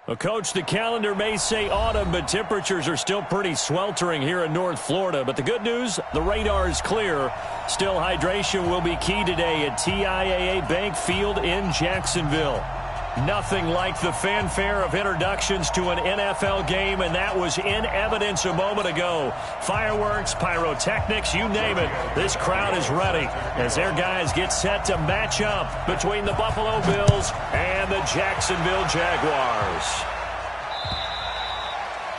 Well, Coach, the calendar may say autumn, but temperatures are still pretty sweltering here in North Florida. But the good news, the radar is clear. Still, hydration will be key today at TIAA Bank Field in Jacksonville. Nothing like the fanfare of introductions to an NFL game, and that was in evidence a moment ago. Fireworks, pyrotechnics, you name it. This crowd is ready as their guys get set to match up between the Buffalo Bills and the Jacksonville Jaguars.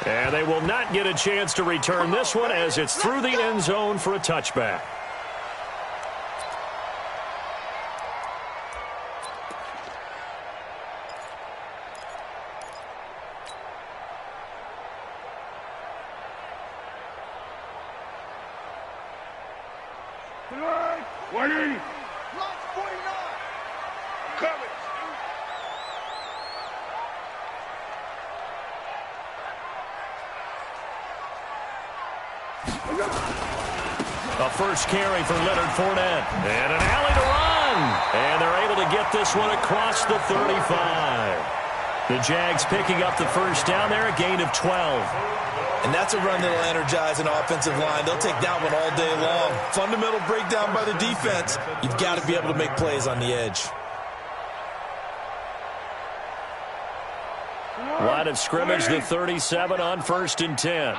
And they will not get a chance to return this one as it's through the end zone for a touchback. A first carry for Leonard Fournette. And an alley to run. And they're able to get this one across the 35. The Jags picking up the first down there, a gain of 12. And that's a run that'll energize an offensive line. They'll take that one all day long. Fundamental breakdown by the defense. You've got to be able to make plays on the edge. Line of scrimmage, the 37 on 1st and 10.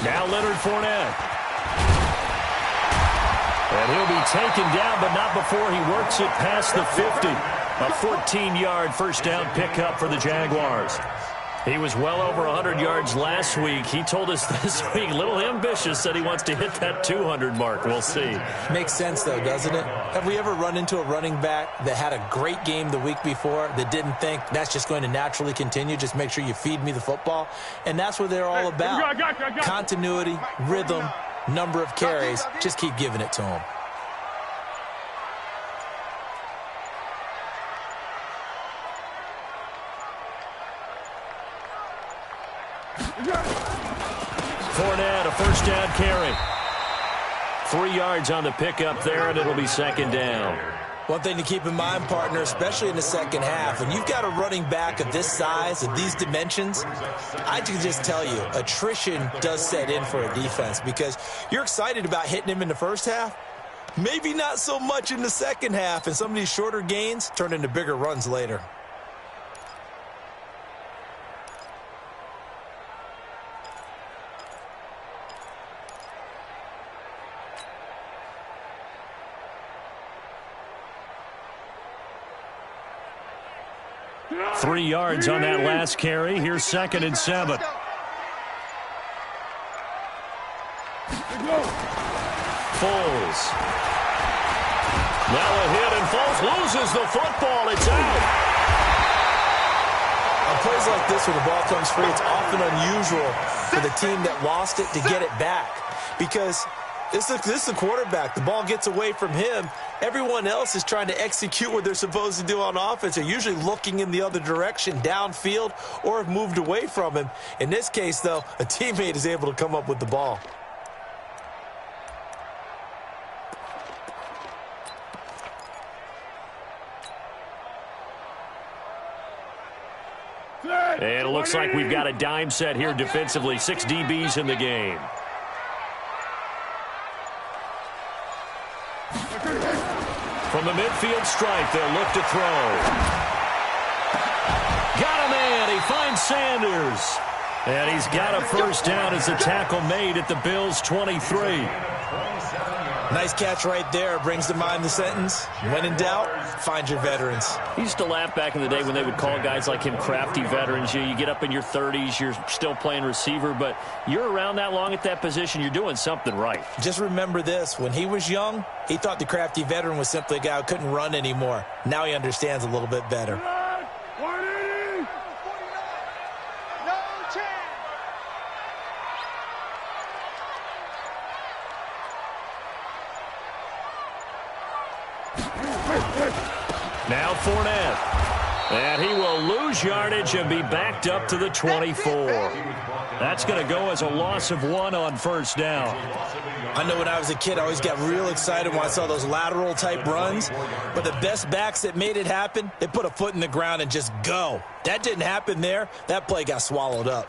Now Leonard Fournette. And he'll be taken down, but not before he works it past the 50. A 14-yard first down pickup for the Jaguars. He was well over 100 yards last week. He told us this week, a little ambitious, said he wants to hit that 200 mark. We'll see. Makes sense, though, doesn't it? Have we ever run into a running back that had a great game the week before that didn't think that's just going to naturally continue? Just make sure you feed me the football. And that's what they're all about. Continuity, rhythm, number of carries. Just keep giving it to them. Fournette, a first down carry. 3 yards on the pickup there, and it'll be second down. One thing to keep in mind, partner, especially in the second half, when you've got a running back of this size, of these dimensions, I can just tell you, attrition does set in for a defense because you're excited about hitting him in the first half. Maybe not so much in the second half, and some of these shorter gains turn into bigger runs later. Three yards on that last carry. Here's 2nd and 7. Foles. Now a hit, and Foles loses the football. It's out. On plays like this, when the ball comes free, it's often unusual for the team that lost it to get it back because this is the quarterback. The ball gets away from him. Everyone else is trying to execute what they're supposed to do on offense. They're usually looking in the other direction, downfield, or have moved away from him. In this case, though, a teammate is able to come up with the ball. And it looks like we've got a dime set here defensively. 6 DBs in the game. From the midfield stripe, they'll look to throw. Got a man. He finds Sanders. And he's got a first down as the tackle made at the Bills' 23. Nice catch right there. Brings to mind the sentence, when in doubt, find your veterans. He used to laugh back in the day when they would call guys like him crafty veterans. You get up in your 30s, you're still playing receiver, but you're around that long at that position, you're doing something right. Just remember this. When he was young, he thought the crafty veteran was simply a guy who couldn't run anymore. Now he understands a little bit better. Now Fournette. And he will lose yardage and be backed up to the 24. That's going to go as a loss of 1 on first down. I know when I was a kid, I always got real excited when I saw those lateral-type runs. But the best backs that made it happen, they put a foot in the ground and just go. That didn't happen there. That play got swallowed up.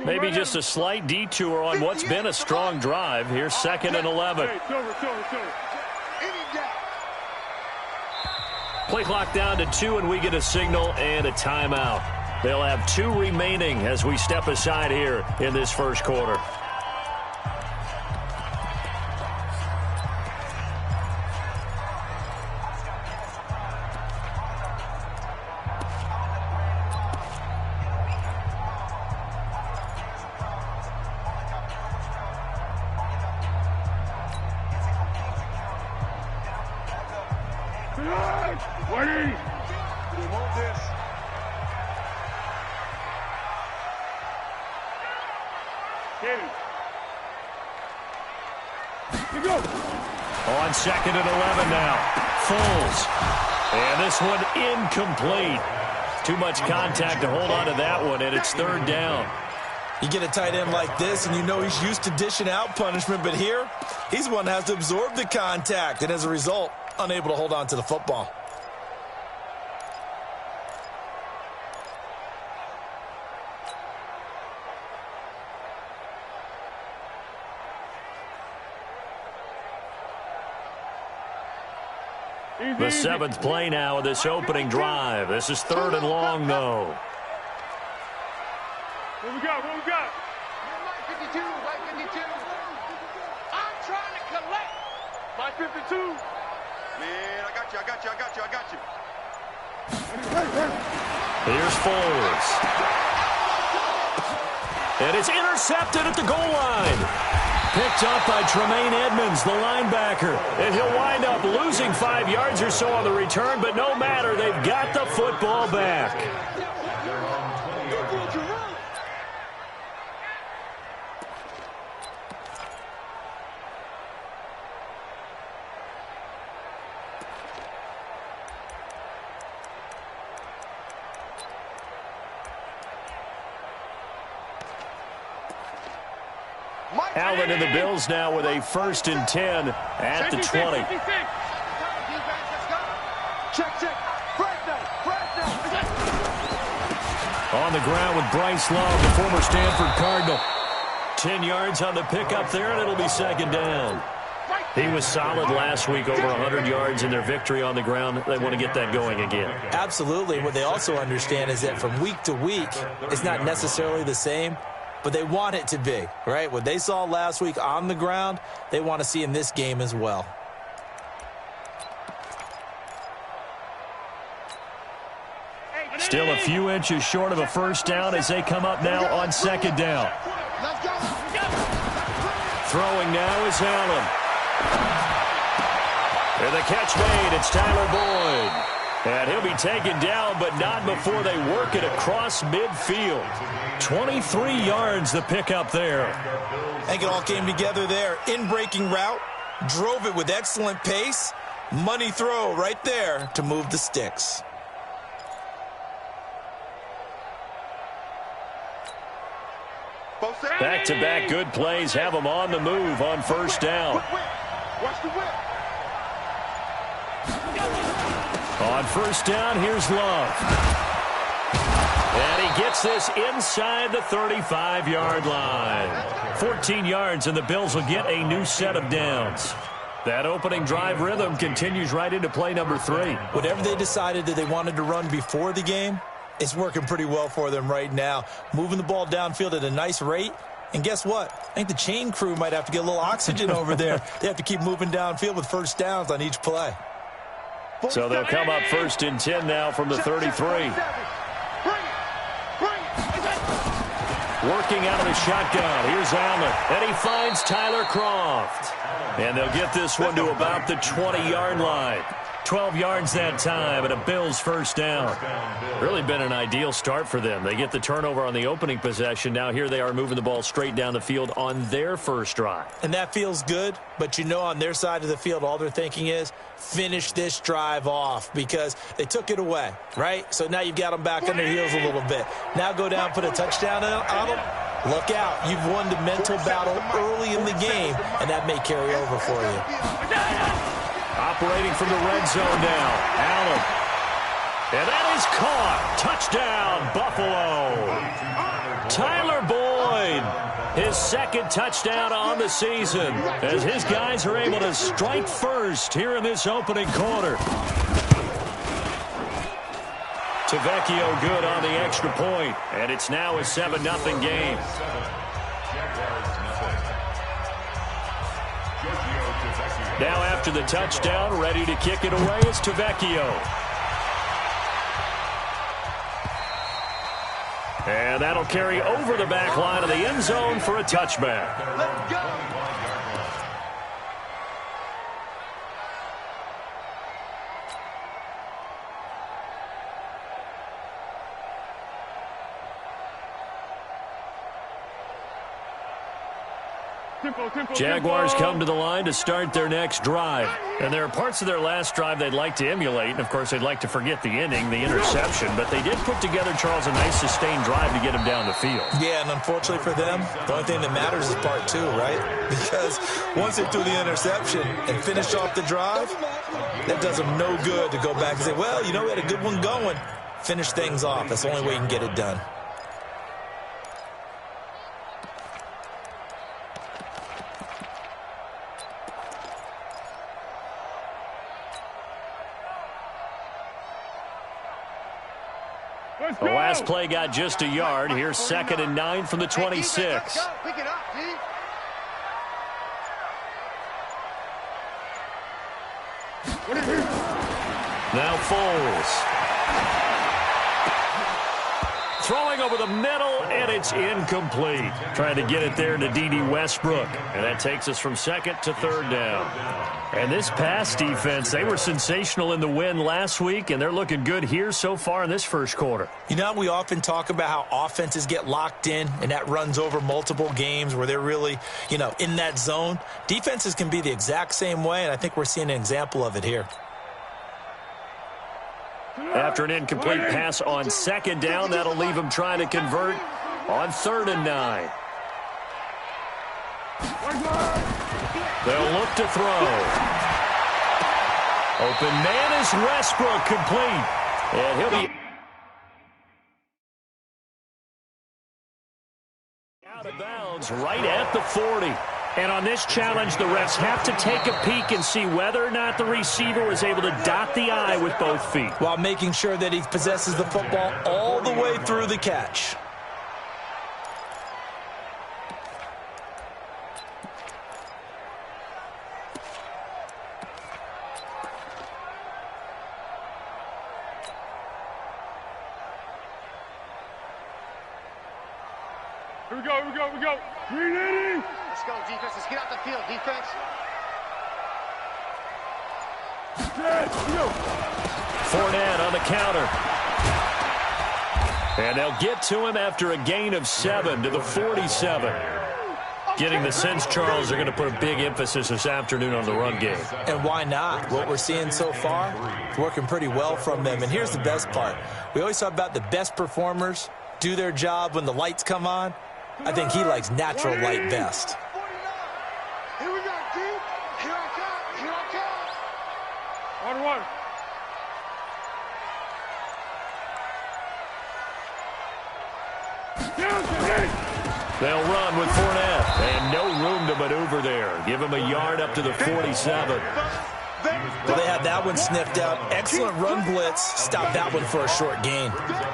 Maybe just a slight detour on what's been a strong drive. Here's 2nd and 11. Play clock down to 2, and we get a signal and a timeout. They'll have 2 remaining as we step aside here in this first quarter. On 2nd and 11 now. Foles. And this one incomplete. Too much contact to hold on to that one, and it's 3rd down. You get a tight end like this, and you know he's used to dishing out punishment, but here, he's the one that has to absorb the contact, and as a result, unable to hold on to the football. The 7th play now of this opening drive. This is 3rd and long, though. What we got? What we got? Line 52, line 52. I'm trying to collect. Line 52. Man, I got you, I got you, I got you, I got you. Here's Foles. And it's intercepted at the goal line. Picked up by Tremaine Edmonds, the linebacker. And he'll wind up losing 5 yards or so on the return, but no matter, they've got the football back. Allen and the Bills now with a 1st and 10 at the 20. On the ground with Bryce Love, the former Stanford Cardinal. 10 yards on the pickup there, and it'll be 2nd down. He was solid last week, over 100 yards in their victory on the ground. They want to get that going again. Absolutely. What they also understand is that from week to week, it's not necessarily the same, but they want it to be, right? What they saw last week on the ground, they want to see in this game as well. Still a few inches short of a 1st down as they come up now on 2nd down. Throwing now is Allen. And the catch made, it's Tyler Boyd. And he'll be taken down, but not before they work it across midfield. 23 yards the pickup there. I think it all came together there. In-breaking route, drove it with excellent pace. Money throw right there to move the sticks. Back-to-back good plays have them on the move on 1st down. Watch the whip. On 1st down, here's Love. And he gets this inside the 35-yard line. 14 yards, and the Bills will get a new set of downs. That opening drive rhythm continues right into play number 3. Whatever they decided that they wanted to run before the game, it's working pretty well for them right now. Moving the ball downfield at a nice rate. And guess what? I think the chain crew might have to get a little oxygen over there. They have to keep moving downfield with 1st downs on each play. So they'll come up 1st and 10 now from the 33. Working out of the shotgun. Here's Allen. And he finds Tyler Croft. And they'll get this one to about the 20-yard line. 12 yards that time, and a Bills first down. Really been an ideal start for them. They get the turnover on the opening possession. Now here they are moving the ball straight down the field on their first drive. And that feels good, but you know on their side of the field, all they're thinking is finish this drive off because they took it away, right? So now you've got them back on their heels a little bit. Now go down, put a touchdown on them. Look out. You've won the mental battle early in the game, and that may carry over for you. Operating from the red zone now, Allen. And that is caught. Touchdown, Buffalo. Tyler Boyd, his second touchdown on the season, as his guys are able to strike first here in this opening quarter. Tavecchio good on the extra point, and it's now a 7-0 game. Now after the touchdown, ready to kick it away is Tavecchio. And that'll carry over the back line of the end zone for a touchback. Let's go. Jaguars come to the line to start their next drive. And there are parts of their last drive they'd like to emulate. And, of course, they'd like to forget the inning, the interception. But they did put together, Charles, a nice sustained drive to get him down the field. Yeah, and unfortunately for them, the only thing that matters is part two, right? Because once they threw the interception and finished off the drive, that does them no good to go back and say, well, you know, we had a good one going. Finish things off. That's the only way you can get it done. The last play got just a yard. Here's 2nd and 9 from the 26. Pick it up, G. Now Foles. Throwing over the middle, and it's incomplete. Trying to get it there to D.D. Westbrook. And that takes us from 2nd to 3rd down. And this pass defense, they were sensational in the win last week, and they're looking good here so far in this first quarter. You know, we often talk about how offenses get locked in, and that runs over multiple games where they're really, you know, in that zone. Defenses can be the exact same way, and I think we're seeing an example of it here. After an incomplete pass on 2nd down, that'll leave them trying to convert on 3rd and 9. They'll look to throw. Open man is Westbrook, complete. And he'll be out of bounds right at the 40. And on this challenge, the refs have to take a peek and see whether or not the receiver was able to dot the I with both feet, while making sure that he possesses the football all the way through the catch. Here we go, here we go, here we go. 380. Let's go, defense. Let's get out the field, defense. Fournette on the counter. And they'll get to him after a gain of 7 to the 47. Getting the sense, Charles, they're going to put a big emphasis this afternoon on the run game. And why not? What we're seeing so far, it's working pretty well from them. And here's the best part. We always talk about the best performers do their job when the lights come on. I think he likes natural light best. Here we go, G. Here I come. Here I come. 1-1. They'll run with Fournette. And no room to maneuver there. Give him a yard up to the 47. Well, they had that one sniffed out. Excellent run blitz. Stop that one for a short gain.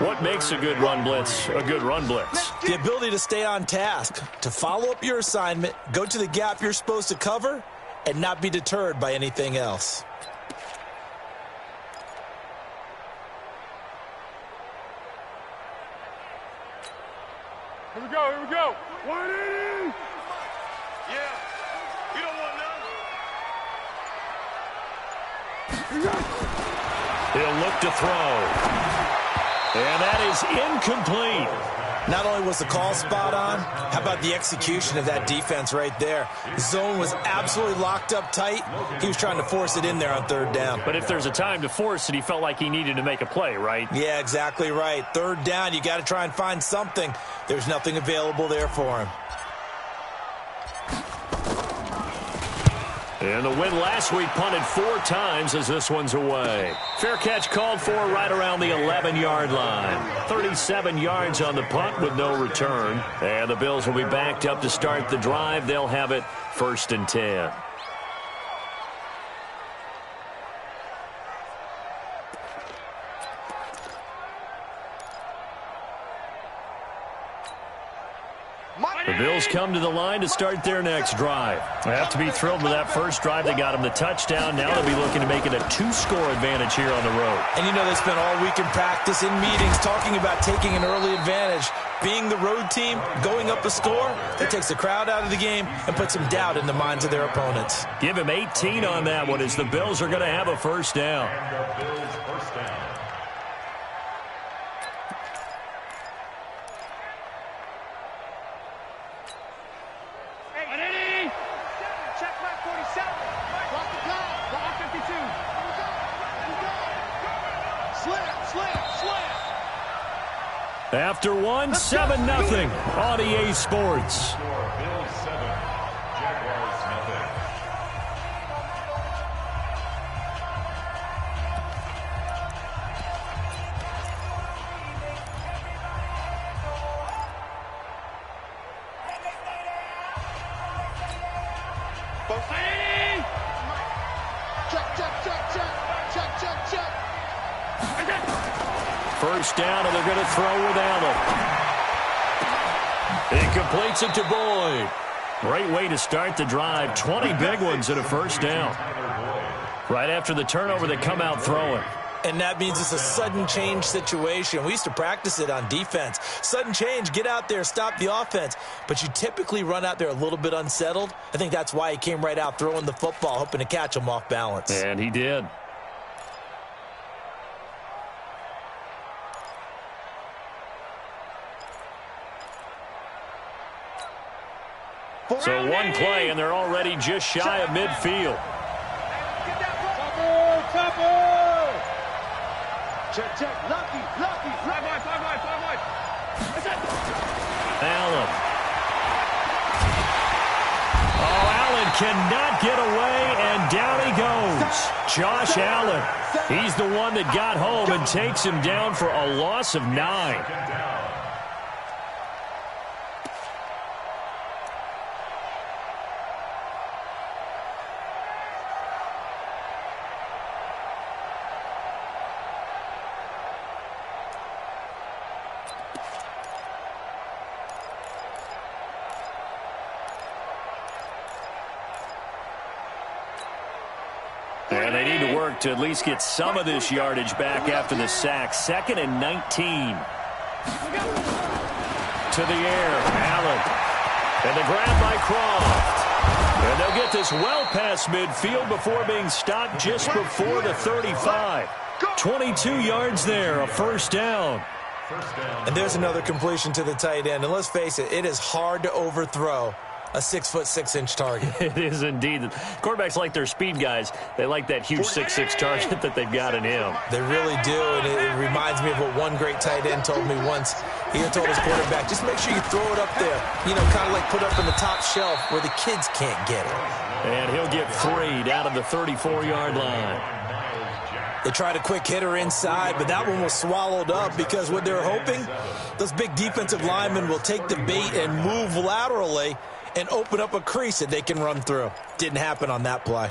What makes a good run blitz a good run blitz? The ability to stay on task, to follow up your assignment, go to the gap you're supposed to cover, and not be deterred by anything else. Here we go, here we go. 180. Yeah, you don't want none. He'll look to throw. And that is incomplete. Not only was the call spot on, how about the execution of that defense right there? The zone was absolutely locked up tight. He was trying to force it in there on third down. But if there's a time to force it, he felt like he needed to make a play, right? Yeah, exactly right. Third down, you got to try and find something. There's nothing available there for him. And the win last week punted 4 times as this one's away. Fair catch called for right around the 11-yard line. 37 yards on the punt with no return. And the Bills will be backed up to start the drive. They'll have it 1st and 10. The Bills come to the line to start their next drive. They have to be thrilled with that first drive. They got them the touchdown. Now they'll be looking to make it a 2-score advantage here on the road. And you know, they spent all week in practice, in meetings, talking about taking an early advantage. Being the road team, going up a score, that takes the crowd out of the game and puts some doubt in the minds of their opponents. Give him 18 on that one as the Bills are going to have a first down. After one, 7-0 on EA Sports. Bills 7, Jaguars nothing. First down, and they're going to throw with Allen. He completes it to Boyd. Great way to start the drive. 20 big ones and a first down. Right after the turnover, they come out throwing. And that means it's a sudden change situation. We used to practice it on defense. Sudden change, get out there, stop the offense. But you typically run out there a little bit unsettled. I think that's why he came right out throwing the football, hoping to catch him off balance. And he did. So one play, and they're already just shy of midfield. Check. Lucky. Allen. Oh, Allen cannot get away, and down he goes. Josh Allen. He's the one that got home and takes him down for a loss of 9. And they need to work to at least get some of this yardage back after the sack. 2nd and 19. To the air, Allen. And the grab by Croft. And they'll get this well past midfield before being stopped just before the 35. 22 yards there, a first down. And there's another completion to the tight end. And let's face it, it is hard to overthrow a 6'6" target. It is indeed. Quarterbacks like their speed guys. They like that huge 6'6" target that they've got in him. They really do, and it reminds me of what one great tight end told me once. He had told his quarterback, just make sure you throw it up there, you know, kind of like put up in the top shelf where the kids can't get it. And he'll get 3 down at the 34-yard line. They tried a quick hitter inside, but that one was swallowed up because what they're hoping, those big defensive linemen will take the bait and move laterally and open up a crease that they can run through. Didn't happen on that play.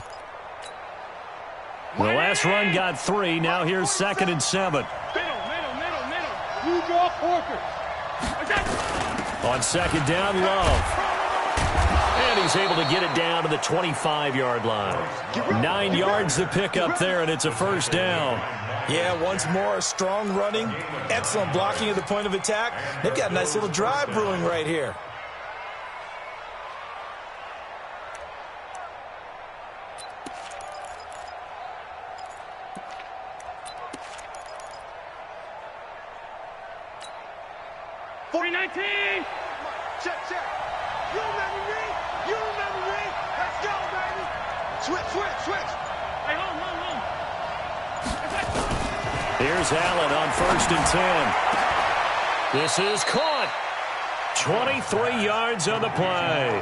The last run got 3. Now here's 2nd and 7. Middle. You draw Porter. On 2nd down, Love. And he's able to get it down to the 25-yard line. 9 yards to pick up there, and it's a first down. Yeah, once more, strong running, excellent blocking at the point of attack. They've got a nice little drive brewing right here. 319. Check, check. You remember me? You remember me? Let's go, baby. Switch, switch, switch. Hey, hold. Here's Allen on 1st and 10. This is caught. 23 yards on the play.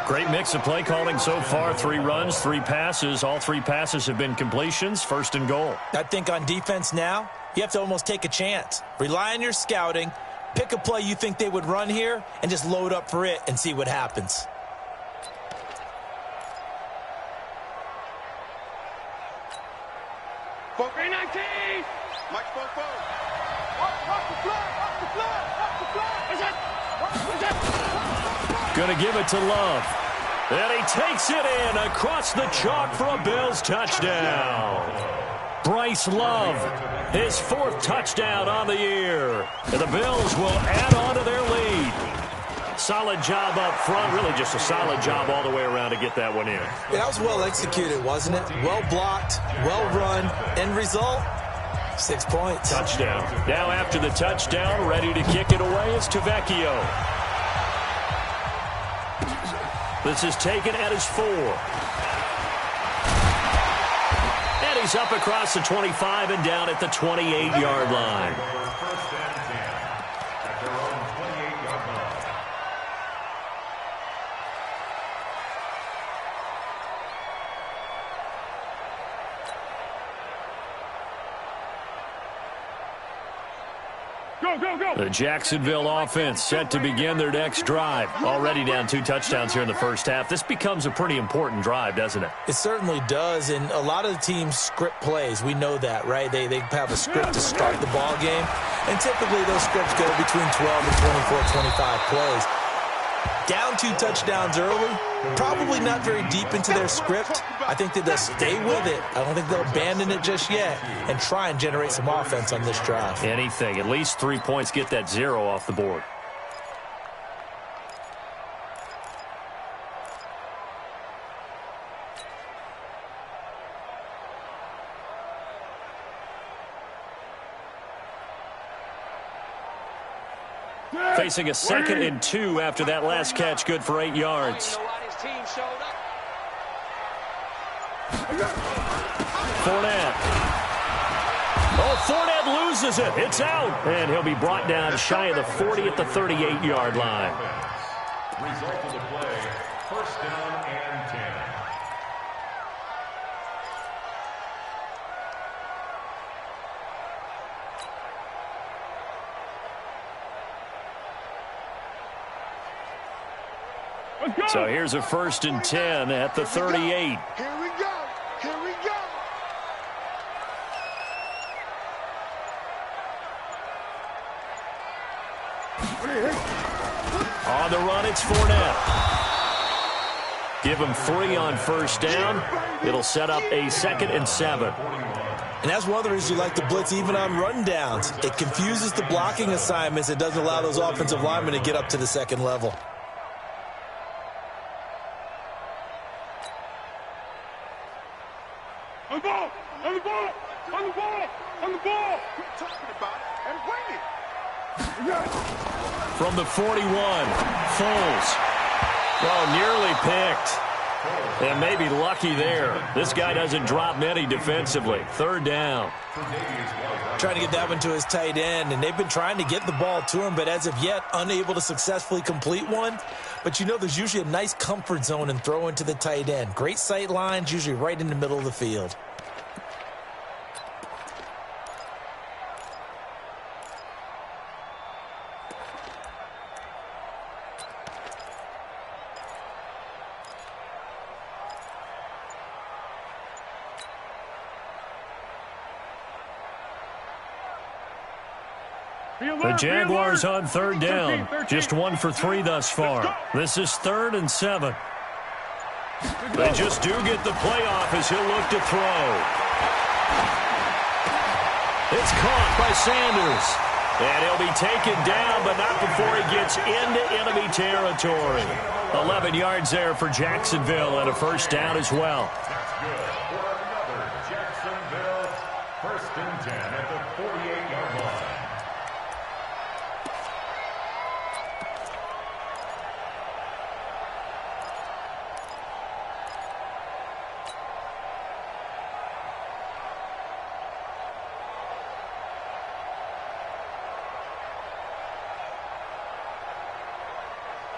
Great mix of play calling so far. 3 runs, 3 passes. All 3 passes have been completions. 1st and goal. I think on defense now, you have to almost take a chance. Rely on your scouting. Pick a play you think they would run here and just load up for it and see what happens. Mike, off the flag. Going to give it to Love. And he takes it in across the chalk for a Bills touchdown. Bryce Love, his 4th touchdown on the year. And the Bills will add on to their lead. Solid job up front. Really just a solid job all the way around to get that one in. Yeah, that was well executed, wasn't it? Well blocked, well run. End result, 6 points. Touchdown. Now after the touchdown, ready to kick it away is Tavecchio. This is taken at his 4. And he's up across the 25 and down at the 28-yard line. The Jacksonville offense set to begin their next drive. Already down 2 touchdowns here in the first half. This becomes a pretty important drive, doesn't it? It certainly does, and a lot of the teams script plays. We know that, right? They have a script to start the ball game, and typically those scripts go between 12 and 24, 25 plays. Down 2 touchdowns early, probably not very deep into their script. I think that they'll stay with it. I don't think they'll abandon it just yet and try and generate some offense on this drive. Anything. At least 3 points. Get that 0 off the board. Facing a 2nd and 2 after that last catch, good for 8 yards. Fournette. Oh, Fournette loses it. It's out. And he'll be brought down shy of the 40 at the 38-yard line. Result of the play, 1st down and 10. So here's a 1st and 10 at the 38. Here we go. Here we go. On the run, it's Fournette. Give him 3 on 1st down. It'll set up a 2nd and 7. And that's one of the reasons you like to blitz even on rundowns. It confuses the blocking assignments. It doesn't allow those offensive linemen to get up to the 2nd level. On the ball! On the ball! On the ball! On the ball! Quit talking about it and wing it! From the 41, Foles. Oh, nearly picked. And maybe lucky there. This guy doesn't drop many defensively. 3rd down. Trying to get that one to his tight end, and they've been trying to get the ball to him, but as of yet, unable to successfully complete one. But you know there's usually a nice comfort zone in throwing to the tight end. Great sight lines, usually right in the middle of the field. The Jaguars on 3rd down. Just 1 for 3 thus far. This is 3rd and 7. They just do get the playoff as he'll look to throw. It's caught by Sanders. And he'll be taken down, but not before he gets into enemy territory. 11 yards there for Jacksonville and a 1st down as well. That's good for another Jacksonville 1st and 10 at the 48-yard line.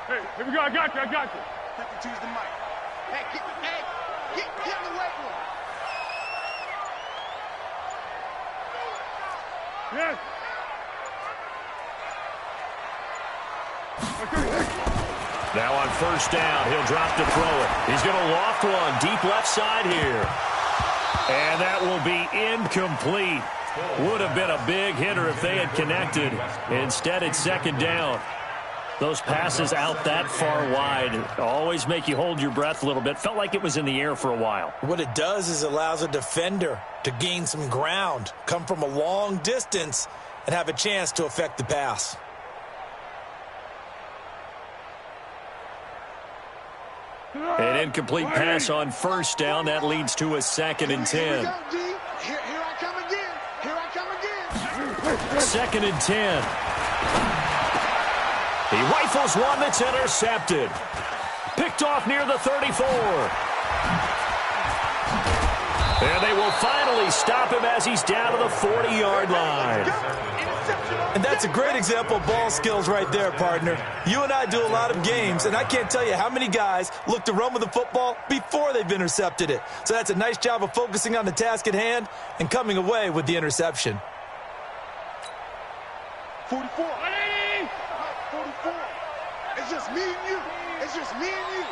Hey, here we go. I got you. 52's the mic. Hey, get in the weight room. Yes. Now on first down, he'll drop to throw it. He's going to loft one deep left side here. And that will be incomplete. Would have been a big hitter if they had connected. Instead, it's second down. Those passes out that far wide always make you hold your breath a little bit. Felt like it was in the air for a while. What it does is allows a defender to gain some ground, come from a long distance, and have a chance to affect the pass. An incomplete pass on first down. That leads to a 2nd and 10. Here I come again. Here I come again. 2nd and 10. He rifles one that's intercepted. Picked off near the 34. And they will finally stop him as he's down to the 40-yard line. And that's a great example of ball skills right there, partner. You and I do a lot of games, and I can't tell you how many guys look to run with the football before they've intercepted it. So that's a nice job of focusing on the task at hand and coming away with the interception. 44. 44. It's just me and you. It's just me and you.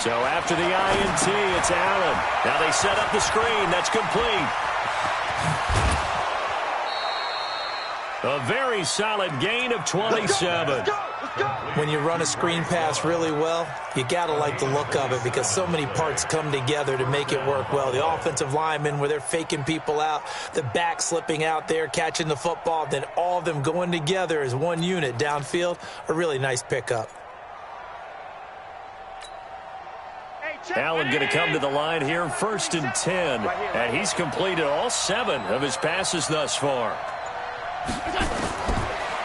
So after the INT, it's Allen. Now they set up the screen. That's complete. A very solid gain of 27. Let's go. When you run a screen pass really well, you got to like the look of it because so many parts come together to make it work well. The offensive linemen, where they're faking people out, the back slipping out there, catching the football, then all of them going together as one unit downfield, a really nice pickup. Allen going to come to the line here, 1st and 10. And he's completed all 7 of his passes thus far.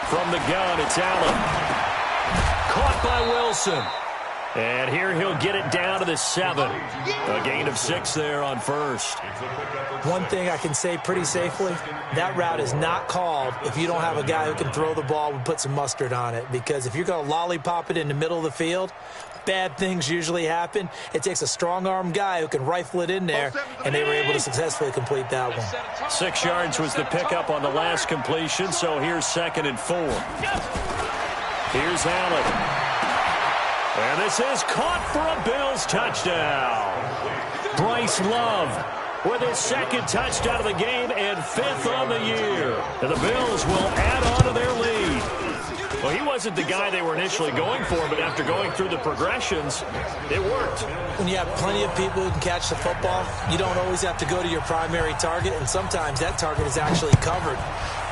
From the gun, it's Allen. Caught by Wilson. And here he'll get it down to the 7. A gain of 6 there on first. One thing I can say pretty safely, that route is not called if you don't have a guy who can throw the ball and put some mustard on it. Because if you're going to lollipop it in the middle of the field, bad things usually happen. It takes a strong-arm guy who can rifle it in there, and they were able to successfully complete that one. 6 yards was the pickup on the last completion, so here's 2nd and 4. Here's Allen. And this is caught for a Bills touchdown. Bryce Love with his 2nd touchdown of the game and 5th on the year. And the Bills will add on to their lead. Well, he wasn't the guy they were initially going for, but after going through the progressions, it worked. When you have plenty of people who can catch the football, you don't always have to go to your primary target, and sometimes that target is actually covered.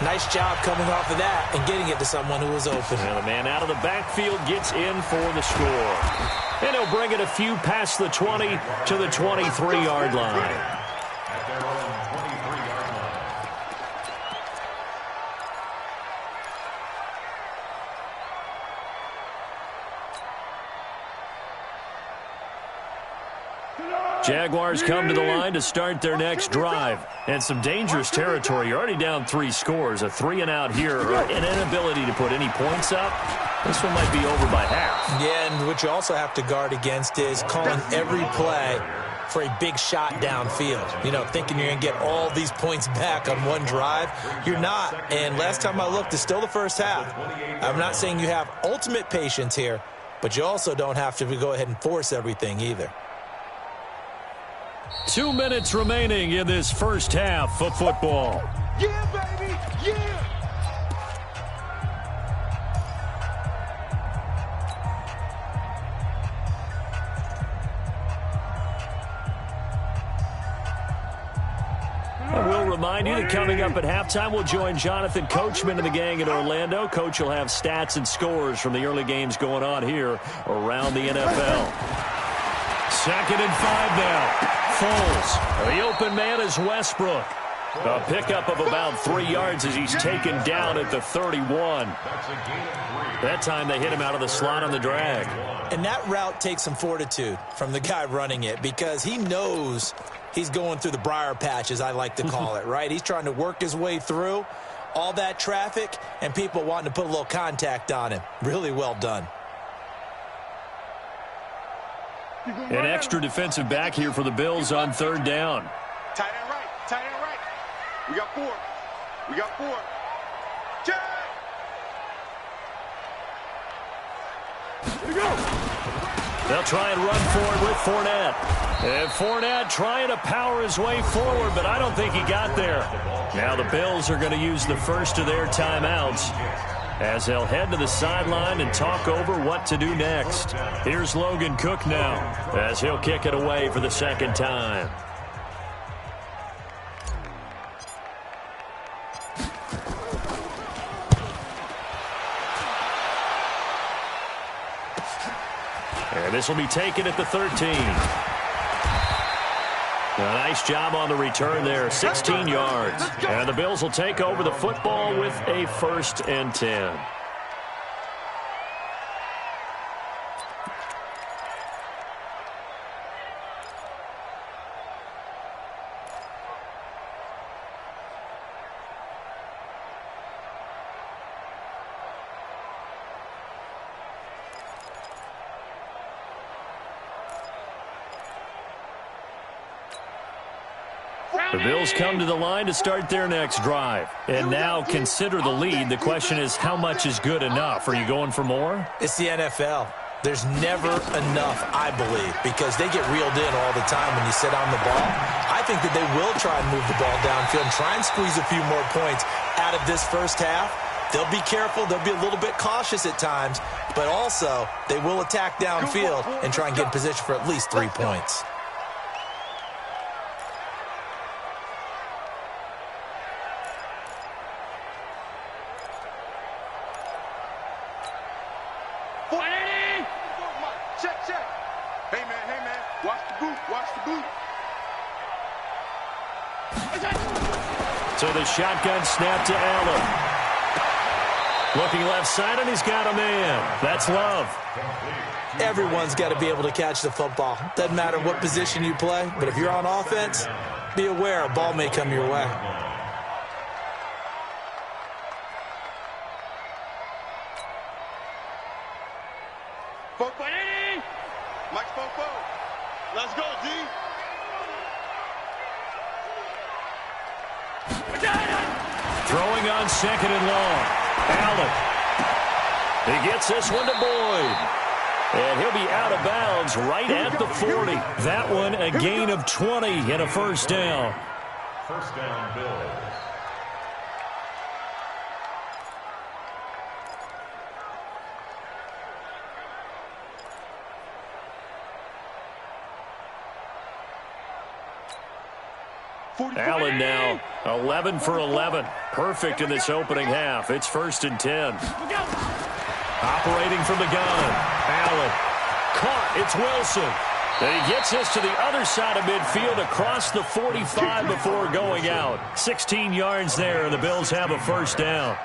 Nice job coming off of that and getting it to someone who was open. And the man out of the backfield gets in for the score. And he'll bring it a few past the 20 to the 23-yard line. Jaguars come to the line to start their next drive. And some dangerous territory. You're already down 3 scores. A 3-and-out here, or an inability to put any points up. This one might be over by half. Yeah, and what you also have to guard against is calling every play for a big shot downfield. You know, thinking you're going to get all these points back on one drive. You're not. And last time I looked, it's still the first half. I'm not saying you have ultimate patience here, but you also don't have to go ahead and force everything either. 2 minutes remaining in this first half of football. Yeah, baby, yeah. And we'll remind you that coming up at halftime, we'll join Jonathan Coachman and the gang in Orlando. Coach will have stats and scores from the early games going on here around the NFL. 2nd and 5 now. Foles. The open man is Westbrook. A pickup of about 3 yards as he's taken down at the 31. That time they hit him out of the slot on the drag. And that route takes some fortitude from the guy running it because he knows he's going through the briar patch, as I like to call it, right? He's trying to work his way through. All that traffic and people wanting to put a little contact on him. Really well done. An extra defensive back here for the Bills on third down. Tight end right. Tight end right. We got 4. We got 4. Check. Here we go. They'll try and run forward with Fournette. And Fournette trying to power his way forward, but I don't think he got there. Now the Bills are going to use the first of their timeouts as they'll head to the sideline and talk over what to do next. Here's Logan Cook now as he'll kick it away for the second time. And this will be taken at the 13. A nice job on the return there, 16 yards. And the Bills will take over the football with a 1st and 10. The Bills come to the line to start their next drive. And now consider the lead. The question is, how much is good enough? Are you going for more? It's the NFL. There's never enough, I believe, because they get reeled in all the time when you sit on the ball. I think that they will try and move the ball downfield and try and squeeze a few more points out of this first half. They'll be careful. They'll be a little bit cautious at times, but also they will attack downfield and try and get in position for at least 3 points. So the shotgun snap to Allen. Looking left side, and he's got a man. That's Love. Everyone's got to be able to catch the football. Doesn't matter what position you play, but if you're on offense, be aware a ball may come your way. Mike Popo. Let's go, D. Throwing on 2nd and long. Allen. He gets this one to Boyd. And he'll be out of bounds right at the 40. That one a gain of 20 and a 1st down. 1st down, Bills. Allen now 11 for 11. Perfect in this opening half. It's 1st and 10. Operating from the gun. Allen. Caught. It's Wilson. And he gets this to the other side of midfield across the 45 before going out. 16 yards there, and the Bills have a 1st down.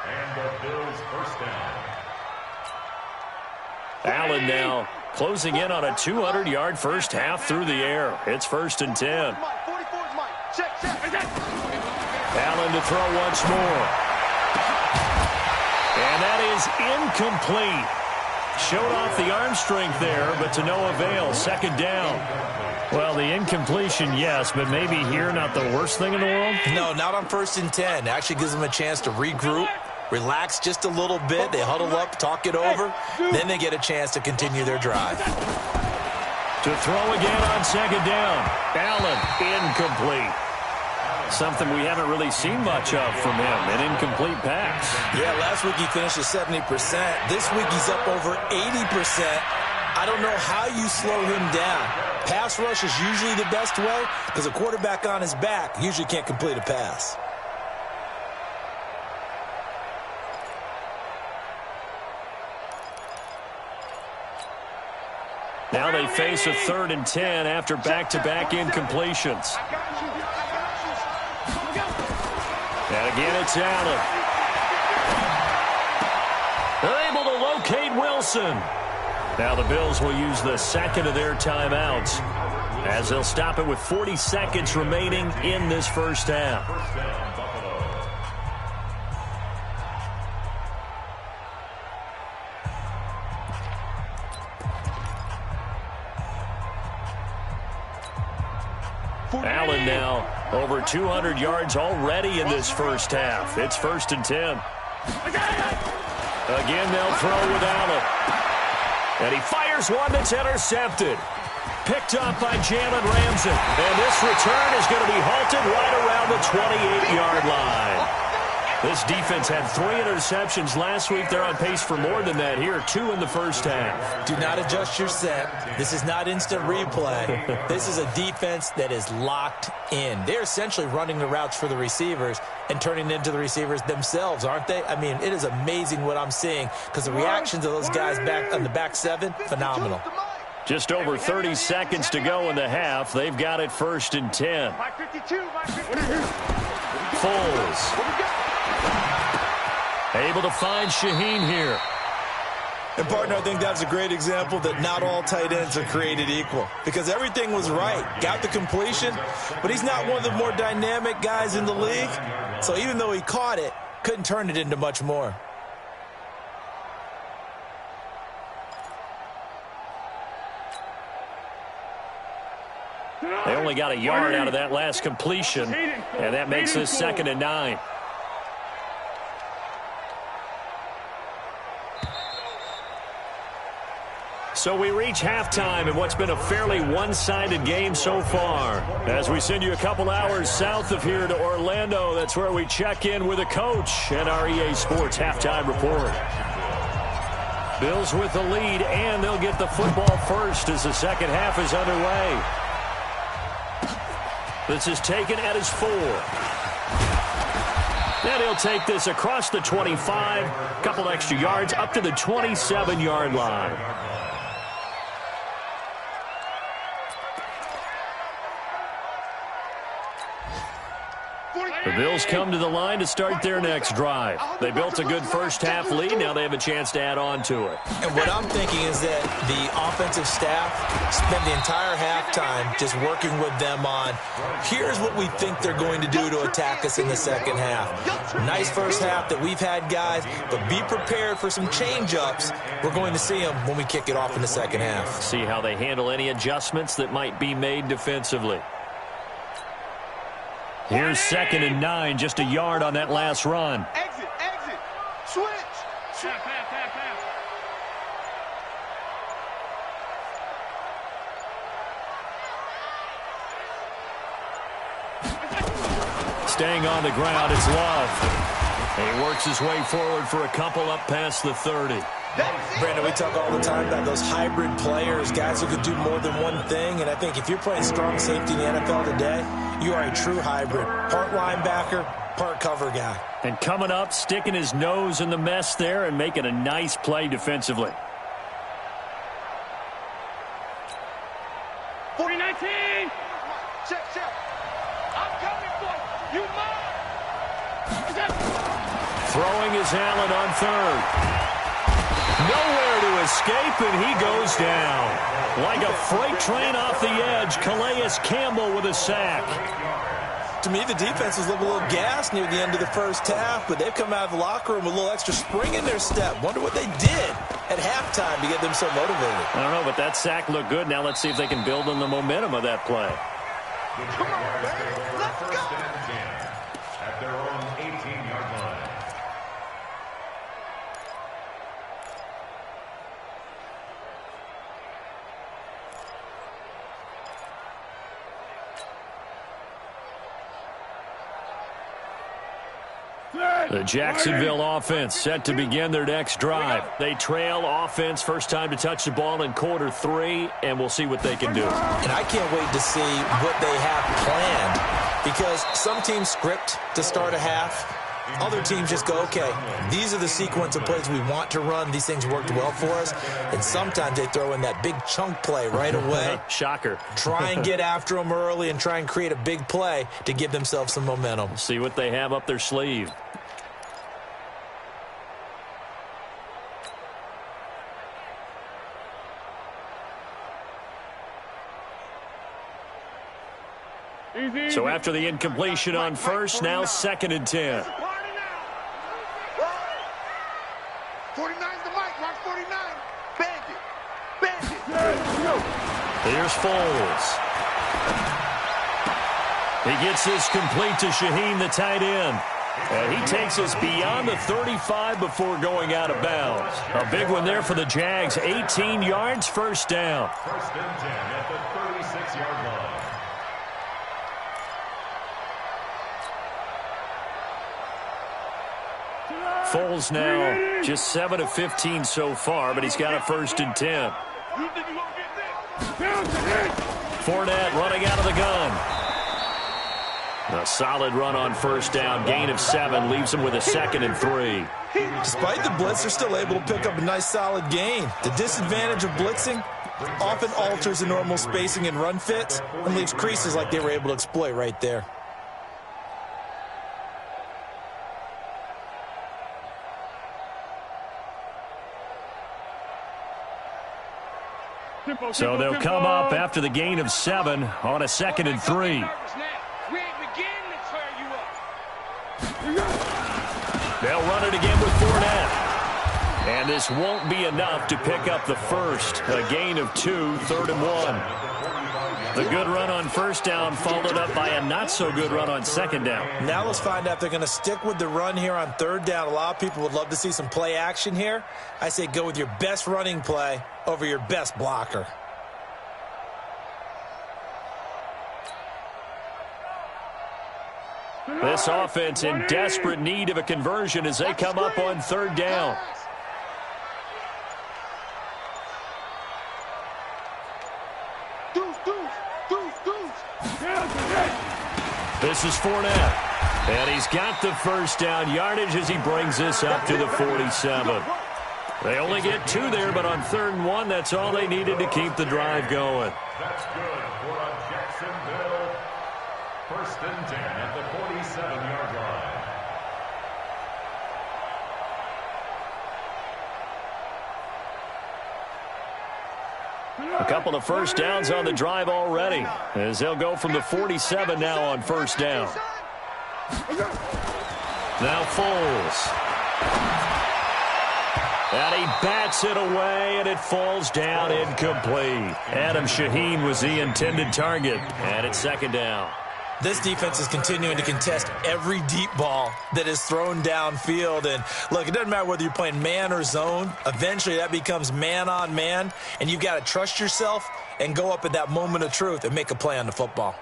And the Bills' 1st down. Allen now closing in on a 200-yard first half through the air. It's 1st and 10. Allen to throw once more. And that is incomplete. Showed off the arm strength there, but to no avail. 2nd down. Well, the incompletion, yes, but maybe here not the worst thing in the world? No, not on 1st and 10. It actually gives them a chance to regroup, relax just a little bit. They huddle up, talk it over. Then they get a chance to continue their drive. To throw again on 2nd down. Allen, incomplete. Something we haven't really seen much of from him, an incomplete pass. Yeah, last week he finished at 70%. This week he's up over 80%. I don't know how you slow him down. Pass rush is usually the best way because a quarterback on his back usually can't complete a pass. Now they face a 3rd and 10 after back-to-back incompletions. And again, it's Allen. They're able to locate Wilson. Now the Bills will use the 2nd of their timeouts as they'll stop it with 40 seconds remaining in this first half. Allen now over 200 yards already in this first half. It's 1st and 10. Again, they'll throw with Allen. And he fires one that's intercepted. Picked up by Jalen Ramsey. And this return is going to be halted right around the 28-yard line. This defense had 3 interceptions last week. They're on pace for more than that here, 2 in the first half. Do not adjust your set. This is not instant replay. This is a defense that is locked in. They're essentially running the routes for the receivers and turning into the receivers themselves, aren't they? I mean, it is amazing what I'm seeing because the reactions of those guys back on the back 7, phenomenal. Just over 30 seconds to go in the half. They've got it 1st and 10. Foles. Able to find Shaheen here. And, partner, I think that's a great example that not all tight ends are created equal because everything was right. Got the completion, but he's not one of the more dynamic guys in the league. So even though he caught it, couldn't turn it into much more. They only got a yard out of that last completion, and that makes this 2nd and 9. So we reach halftime in what's been a fairly one-sided game so far. As we send you a couple hours south of here to Orlando, that's where we check in with a coach and our EA Sports halftime report. Bills with the lead, and they'll get the football first as the second half is underway. This is taken at his 4. Then he'll take this across the 25, couple extra yards up to the 27-yard line. The Bills come to the line to start their next drive. They built a good first-half lead. Now they have a chance to add on to it. And what I'm thinking is that the offensive staff spent the entire halftime just working with them on, here's what we think they're going to do to attack us in the second half. Nice first half that we've had, guys, but be prepared for some change-ups. We're going to see them when we kick it off in the second half. See how they handle any adjustments that might be made defensively. Here's 2nd and 9, just a yard on that last run. Exit, switch. Staying on the ground, it's Love. And he works his way forward for a couple up past the 30. Brandon, we talk all the time about those hybrid players, guys who could do more than one thing. And I think if you're playing strong safety in the NFL today, you are a true hybrid. Part linebacker, part cover guy. And coming up, sticking his nose in the mess there and making a nice play defensively. 40-19. Check. I'm coming for you. You mine. Throwing is Allen on 3rd. Nowhere to escape, and he goes down. Like a freight train off the edge, Calais Campbell with a sack. To me, the defense was a little gassed near the end of the first half, but they've come out of the locker room with a little extra spring in their step. Wonder what they did at halftime to get them so motivated. I don't know, but that sack looked good. Now let's see if they can build on the momentum of that play. Come on, man. Let's go. 1st and 10 at their own 18-yard line. The Jacksonville offense set to begin their next drive. They trail offense, first time to touch the ball in quarter 3, and we'll see what they can do. And I can't wait to see what they have planned because some teams script to start a half. Other teams just go, okay, these are the sequence of plays we want to run. These things worked well for us. And sometimes they throw in that big chunk play right away. Shocker. Try and get after them early and try and create a big play to give themselves some momentum. See what they have up their sleeve. So after the incompletion on first, now 2nd and 10. 49's the mic, Mark 49. Bandit. Here's Foles. He gets this complete to Shaheen, the tight end. And he takes us beyond the 35 before going out of bounds. A big one there for the Jags. 18 yards, first down. First and 10 at the 36-yard line. Foles now just 7 of 15 so far, but he's got a first and 10. Fournette running out of the gun. A solid run on first down. Gain of 7 leaves him with a 2nd and 3. Despite the blitz, they're still able to pick up a nice solid gain. The disadvantage of blitzing often alters the normal spacing and run fits and leaves creases like they were able to exploit right there. So they'll come up after the gain of 7 on a 2nd and 3. They'll run it again with Fournette. And this won't be enough to pick up the first. A gain of 2, 3rd and 1. The good run on first down followed up by a not-so-good run on second down. Now let's find out if they're going to stick with the run here on 3rd down. A lot of people would love to see some play action here. I say go with your best running play over your best blocker. This offense in desperate need of a conversion as they come up on 3rd down. This is Fournette. And he's got the first down yardage as he brings this up to the 47. They only get 2 there, but on 3rd and 1, that's all they needed to keep the drive going. That's good for a Jacksonville first and 10 at the 47-yard line. A couple of first downs on the drive already as they'll go from the 47 now on first down. Now Foles. And he bats it away, and it falls down incomplete. Adam Shaheen was the intended target, and it's 2nd down. This defense is continuing to contest every deep ball that is thrown downfield. And, look, it doesn't matter whether you're playing man or zone. Eventually, that becomes man-on-man, and you've got to trust yourself and go up at that moment of truth and make a play on the football.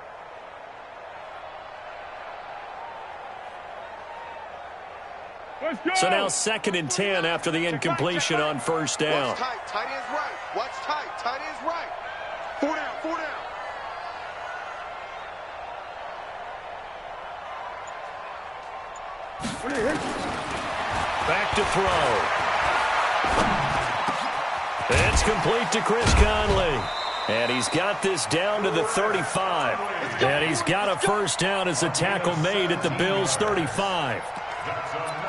So now 2nd and 10 after the incompletion on first down. Watch tight, tight ends right. Watch tight, tight ends right. 4 down, 4 down. Back to throw. It's complete to Chris Conley. And he's got this down to the 35. And he's got a first down as the tackle made at the Bills' 35.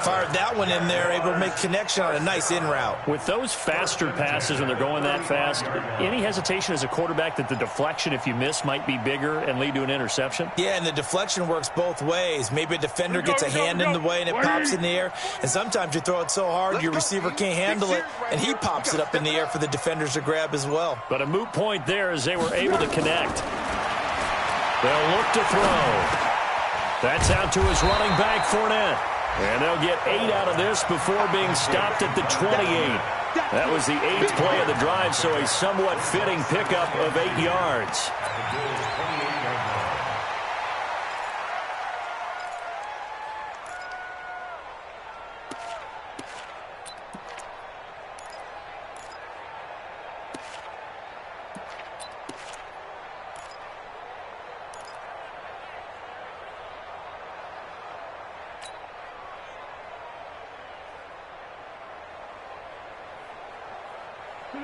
Fired that one in there, able to make connection on a nice in route. With those faster passes when they're going that fast, any hesitation as a quarterback that the deflection, if you miss, might be bigger and lead to an interception? Yeah, and the deflection works both ways. Maybe a defender gets a hand in the way and it pops in the air. And sometimes you throw it so hard your receiver can't handle it, and he pops it up in the air for the defenders to grab as well. But a moot point there as they were able to connect. They'll look to throw. That's out to his running back, Fournette. And they'll get 8 out of this before being stopped at the 28. That was the 8th play of the drive, so a somewhat fitting pickup of 8 yards.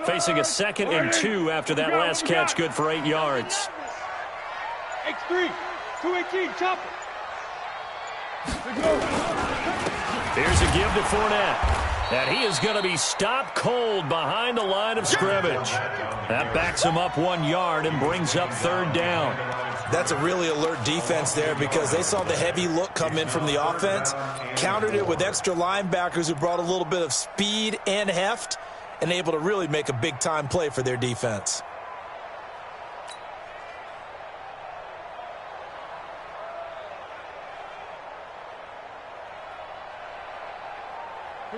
Facing a 2nd and 2 after that last catch, good for 8 yards. X3, 218, chop it. Here's a give to Fournette. And he is going to be stopped cold behind the line of scrimmage. That backs him up 1 yard and brings up 3rd down. That's a really alert defense there because they saw the heavy look come in from the offense, countered it with extra linebackers who brought a little bit of speed and heft, and able to really make a big-time play for their defense.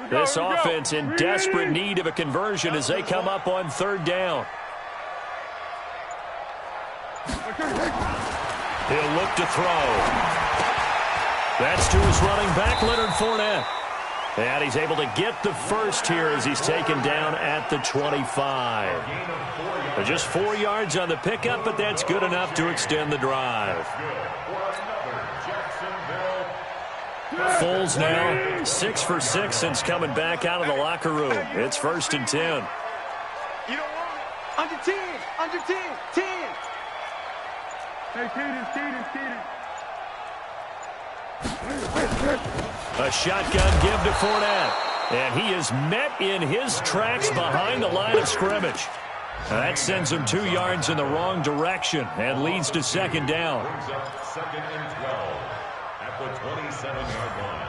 This offense in desperate need of a conversion as they come up on third down. He'll look to throw. That's to his running back, Leonard Fournette. And he's able to get the first here as he's taken down at the 25. Just 4 yards on the pickup, but that's good enough to extend the drive. Foles now 6 for 6 since coming back out of the locker room. It's 1st and 10. You don't want it. Under 10. Under 10. 10. Hey, Keaton. A shotgun give to Fournette. And he is met in his tracks behind the line of scrimmage. That sends him 2 yards in the wrong direction and leads to 2nd down. Brings up 2nd and 12 at the 27-yard line.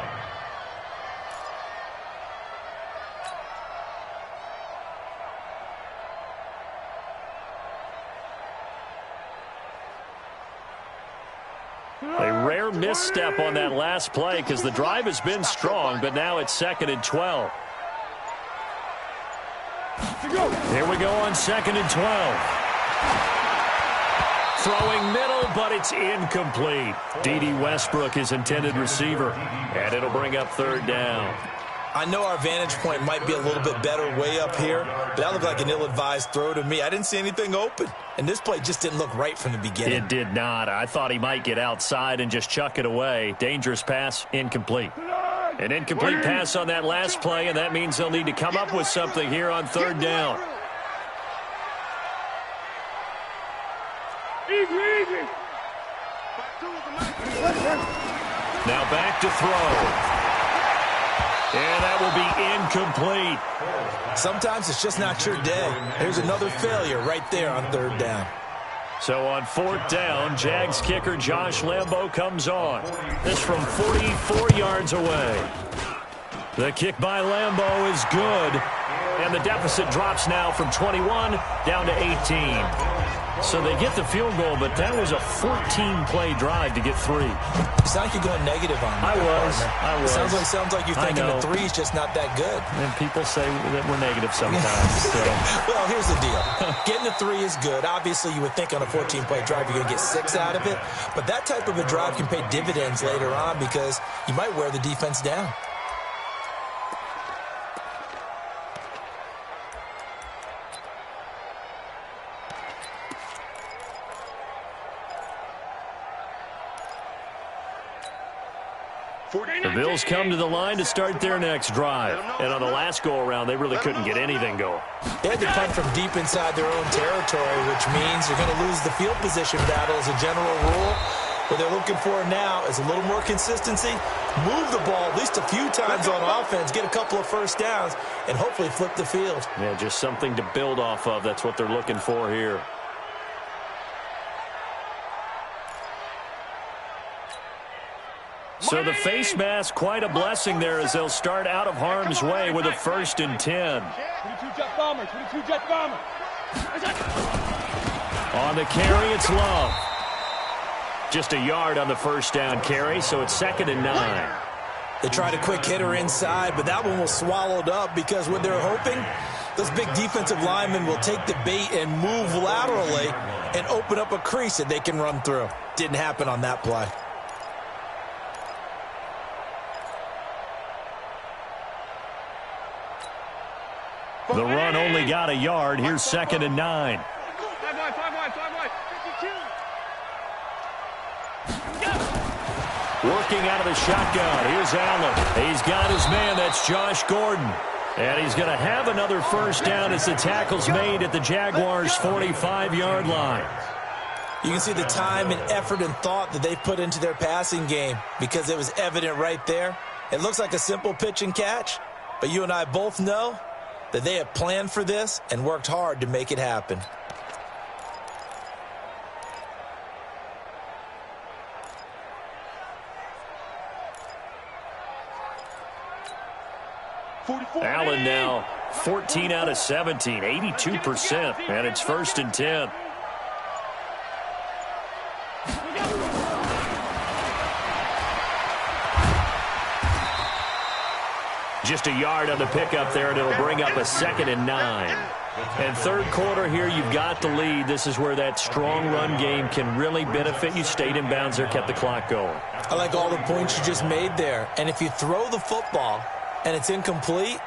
A rare misstep on that last play because the drive has been strong, but now it's 2nd and 12. Here we go on 2nd and 12. Throwing middle, but it's incomplete. D.D. Westbrook is intended receiver, and it'll bring up 3rd down. I know our vantage point might be a little bit better way up here, but that looked like an ill-advised throw to me. I didn't see anything open, and this play just didn't look right from the beginning. It did not. I thought he might get outside and just chuck it away. Dangerous pass, incomplete. An incomplete pass on that last play, and that means they'll need to come up with something here on 3rd down. Easy. Now back to throw. And that will be incomplete. Sometimes it's just not your day. Here's another failure right there on 3rd down. So on 4th down, Jags kicker Josh Lambo comes on. This from 44 yards away. The kick by Lambo is good. And the deficit drops now from 21 down to 18. So they get the field goal, but that was a 14-play drive to get 3. You sound like you're going negative on me. I was. Sounds like you're thinking the 3 is just not that good. And people say that we're negative sometimes. So. Well, here's the deal. Getting the 3 is good. Obviously, you would think on a 14-play drive you're going to get 6 out of it. But that type of a drive can pay dividends later on because you might wear the defense down. The Bills come to the line to start their next drive. And on the last go-around, they really couldn't get anything going. They had to punt from deep inside their own territory, which means you're going to lose the field position battle as a general rule. What they're looking for now is a little more consistency, move the ball at least a few times on offense, get a couple of first downs, and hopefully flip the field. Yeah, just something to build off of. That's what they're looking for here. So the face mask, quite a blessing there as they'll start out of harm's way with a 1st and 10. 22 jet bomber, 22 jet bomber. On the carry, it's Love. Just a yard on the 1st down carry, so it's 2nd and 9. They tried a quick hitter inside, but that one was swallowed up because what they're hoping, those big defensive linemen will take the bait and move laterally and open up a crease that they can run through. Didn't happen on that play. The run only got a yard. Here's 2nd and 9. 5 wide. 52. Working out of the shotgun. Here's Allen. He's got his man. That's Josh Gordon. And he's going to have another 1st down as the tackle's made at the Jaguars' 45-yard line. You can see the time and effort and thought that they put into their passing game because it was evident right there. It looks like a simple pitch and catch, but you and I both know that they have planned for this and worked hard to make it happen. Allen now 14 out of 17, 82%, and it's 1st and 10. just a yard on the pickup there, and it'll bring up a 2nd and 9. And third quarter here, you've got the lead. This is where that strong run game can really benefit you. Stayed in bounds there, kept the clock going. I like all the points you just made there. And if you throw the football and it's incomplete,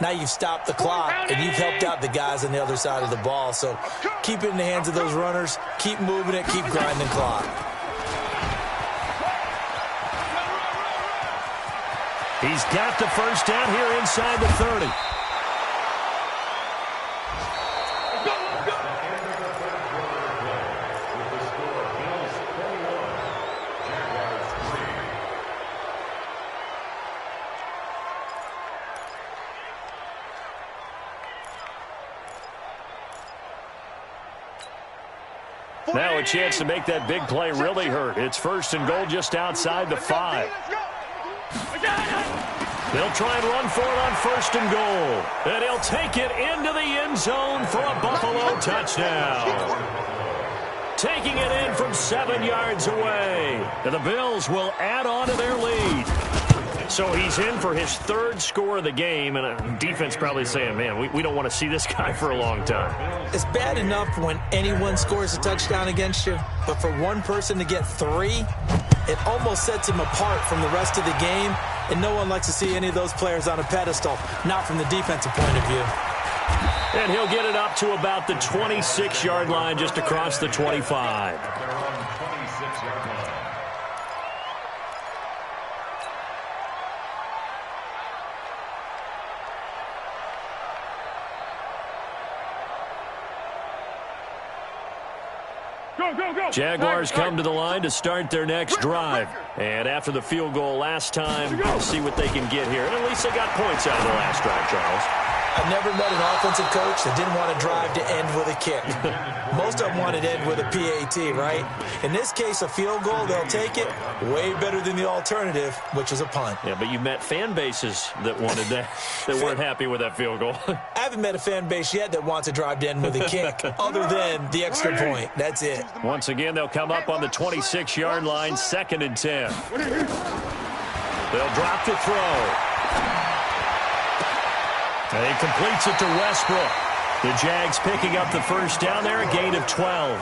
now you've stopped the clock and you've helped out the guys on the other side of the ball. So keep it in the hands of those runners. Keep moving it. Keep grinding clock. He's got the first down here inside the 30. Now a chance to make that big play really hurt. It's 1st and goal just outside the 5. They'll try and run for it on 1st and goal. And he'll take it into the end zone for a Buffalo touchdown. Taking it in from 7 yards away. And the Bills will add on to their lead. So he's in for his 3rd score of the game, and defense probably saying, man, we don't want to see this guy for a long time. It's bad enough when anyone scores a touchdown against you, but for one person to get 3, it almost sets him apart from the rest of the game, and no one likes to see any of those players on a pedestal, not from the defensive point of view. And he'll get it up to about the 26-yard line, just across the 25. Jaguars come to the line to start their next drive. And after the field goal last time, we'll see what they can get here. And at least they got points out of the last drive, Charles. I've never met an offensive coach that didn't want to drive to end with a kick. Most of them wanted to end with a PAT, right? In this case, a field goal, they'll take it. Way better than the alternative, which is a punt. Yeah, but you met fan bases that wanted that, that weren't happy with that field goal. I haven't met a fan base yet that wants to drive to end with a kick, other than the extra point. That's it. Once again, they'll come up on the 26-yard line, 2nd and 10. They'll drop to throw. And he completes it to Westbrook. The Jags picking up the first down there, a gain of 12.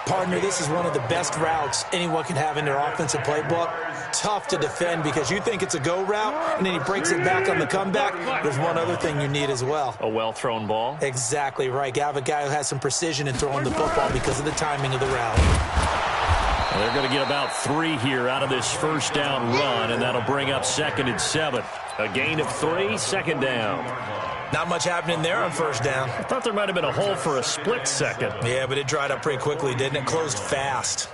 Partner, this is one of the best routes anyone can have in their offensive playbook. Tough to defend because you think it's a go route, and then he breaks it back on the comeback. There's one other thing you need as well. A well-thrown ball. Exactly right. You have a guy who has some precision in throwing the football because of the timing of the route. Well, they're going to get about 3 here out of this first down run, and that'll bring up 2nd and 7. A gain of 3, 2nd down. Not much happening there on first down. I thought there might have been a hole for a split second. Yeah, but it dried up pretty quickly, didn't it? Closed fast.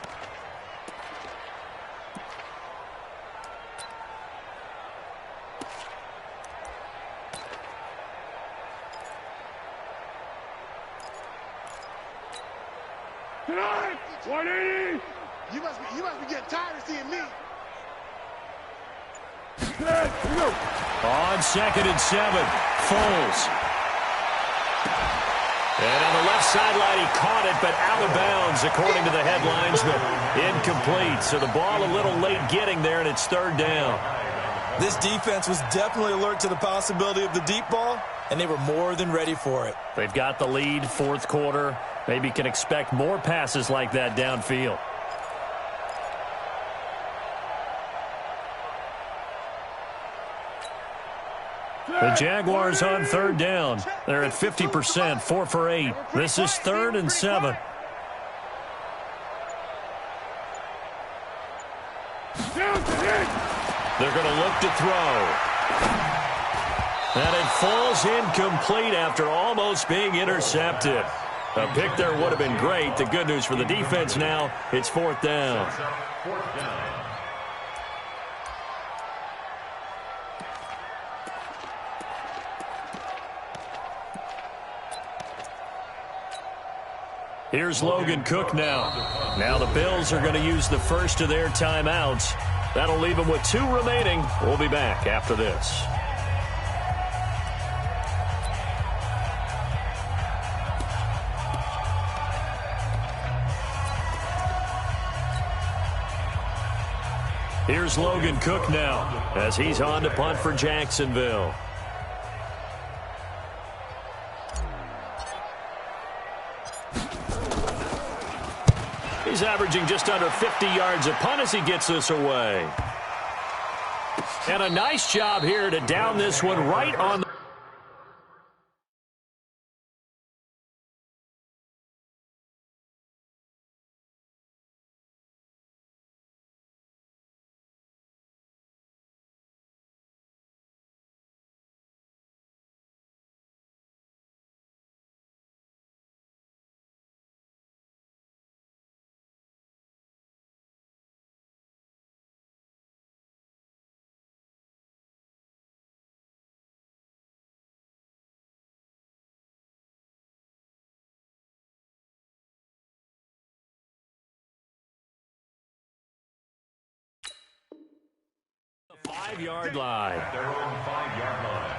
Tonight, 180. You must be getting tired of seeing me. On 2nd and 7, Foles. And on the left sideline, he caught it, but out of bounds, according to the headlines, but incomplete. So the ball a little late getting there, and it's 3rd down. This defense was definitely alert to the possibility of the deep ball, and they were more than ready for it. They've got the lead, 4th quarter. Maybe can expect more passes like that downfield. The Jaguars on 3rd down. They're at 50%, 4 for 8. This is 3rd and 7. They're going to look to throw. And it falls incomplete after almost being intercepted. A pick there would have been great. The good news for the defense now, it's 4th down. Here's Logan Cook now. Now the Bills are going to use the first of their timeouts. That'll leave them with 2 remaining. We'll be back after this. Here's Logan Cook now as he's on to punt for Jacksonville. He's averaging just under 50 yards a punt as he gets this away. And a nice job here to down this one right on the... Five-yard line. At their own 5-yard line.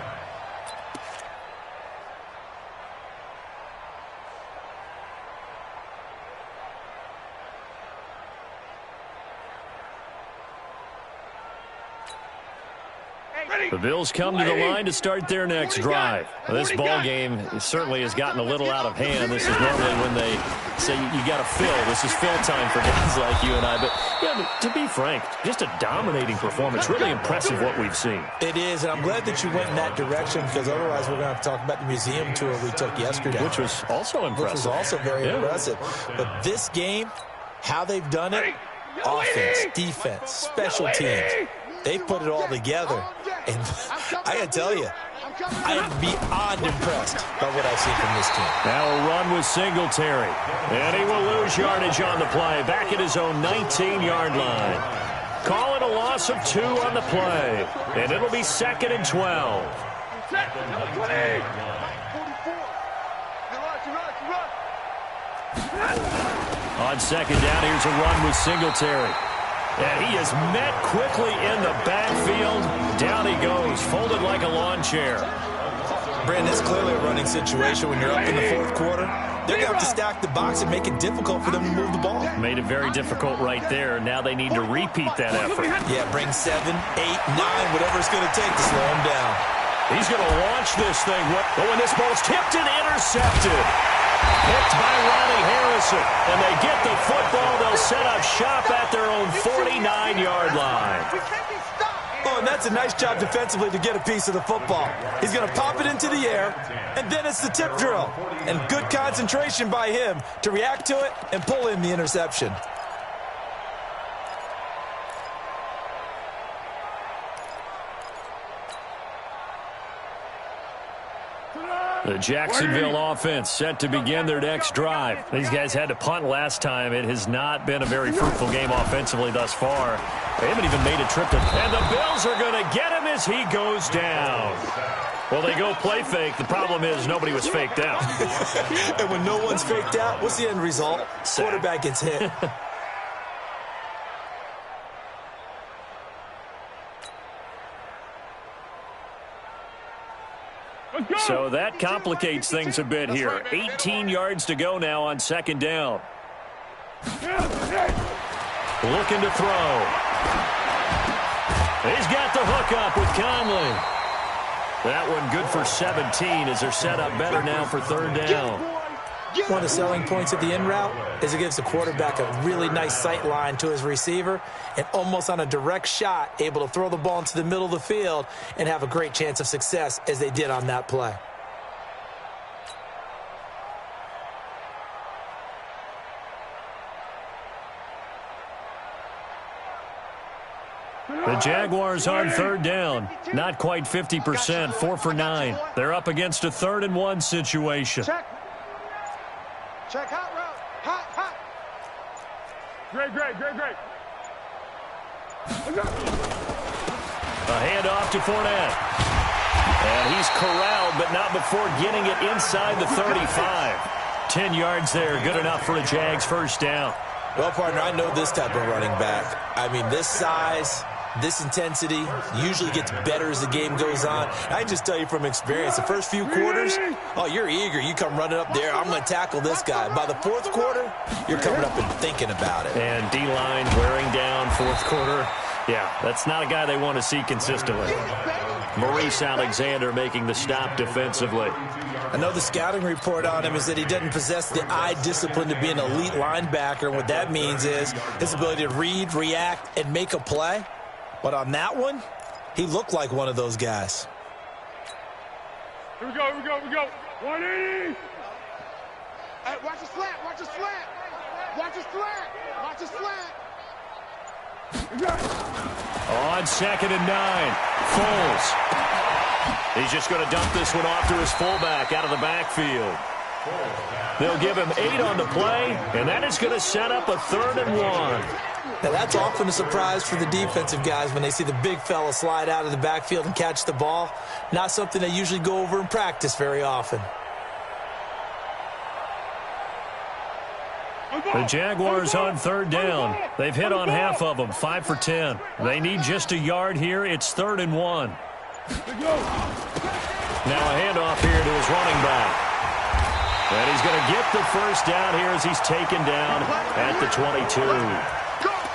The Bills come to the line to start their next drive. This ball game certainly has gotten a little out of hand. This is normally when they say you got to fill. This is fill time for guys like you and I. But yeah, to be frank, just a dominating performance. Really impressive what we've seen. It is, and I'm glad that you went in that direction because otherwise we're going to have to talk about the museum tour we took yesterday. Which was also impressive. Which was also very impressive. But this game, how they've done it, offense, defense, special teams, they've put it all together. And I got to tell you, I am beyond impressed by what I've seen from this team. Now a run with Singletary. And he will lose yardage on the play. Back at his own 19-yard line. Call it a loss of 2 on the play. And it'll be 2nd and 12. On 2nd down, here's a run with Singletary. And he is met quickly in the backfield. Down he goes, folded like a lawn chair. Brandon, it's clearly a running situation when you're up in the 4th quarter. They're going to have to stack the box and make it difficult for them to move the ball. Made it very difficult right there. Now they need to repeat that effort. Yeah, bring 7, 8, 9, whatever it's going to take to slow him down. He's going to launch this thing. But when this ball's tipped and intercepted. Picked by Ronnie Harrison. And they get the football. They'll set up shop at their own 49-yard line. Oh, and that's a nice job defensively to get a piece of the football. He's going to pop it into the air, and then it's the tip drill. And good concentration by him to react to it and pull in the interception. The Jacksonville offense set to begin their next drive. These guys had to punt last time. It has not been a very fruitful game offensively thus far. They haven't even made a trip to... And the Bills are going to get him as he goes down. Well, they go play fake. The problem is nobody was faked out. And when no one's faked out, what's the end result? Quarterback gets hit. So that complicates things a bit here. 18 yards to go now on 2nd down. Looking to throw. He's got the hook up with Conley. That one good for 17 as they're set up better now for 3rd down. One of the selling points of the in route is it gives the quarterback a really nice sight line to his receiver and almost on a direct shot able to throw the ball into the middle of the field and have a great chance of success as they did on that play. The Jaguars on 3rd down. Not quite 50%, 4 for 9. They're up against a 3rd and 1 situation. Check hot route. Hot. Great. A handoff to Fournette. And he's corralled, but not before getting it inside the 35. 10 yards there, good enough for a Jags 1st down. Well, partner, I know this type of running back. I mean, this size, this intensity usually gets better as the game goes on. I can just tell you from experience, the first few quarters, oh, you're eager. You come running up there, I'm going to tackle this guy. By the 4th quarter, you're coming up and thinking about it. And D-line wearing down 4th quarter. Yeah, that's not a guy they want to see consistently. Maurice Alexander making the stop defensively. I know the scouting report on him is that he doesn't possess the eye discipline to be an elite linebacker. And what that means is his ability to read, react, and make a play. But on that one, he looked like one of those guys. Here we go. 180. Hey, watch the slant. Watch the slant. On 2nd and 9, Foles. He's just going to dump this one off to his fullback out of the backfield. They'll give him 8 on the play, and that is going to set up a 3rd and 1. Now, that's often a surprise for the defensive guys when they see the big fella slide out of the backfield and catch the ball. Not something they usually go over in practice very often. The Jaguars on 3rd down. They've hit on half of them, 5 for 10. They need just a yard here. It's 3rd and 1. Now a handoff here to his running back. And he's going to get the first down here as he's taken down at the 22.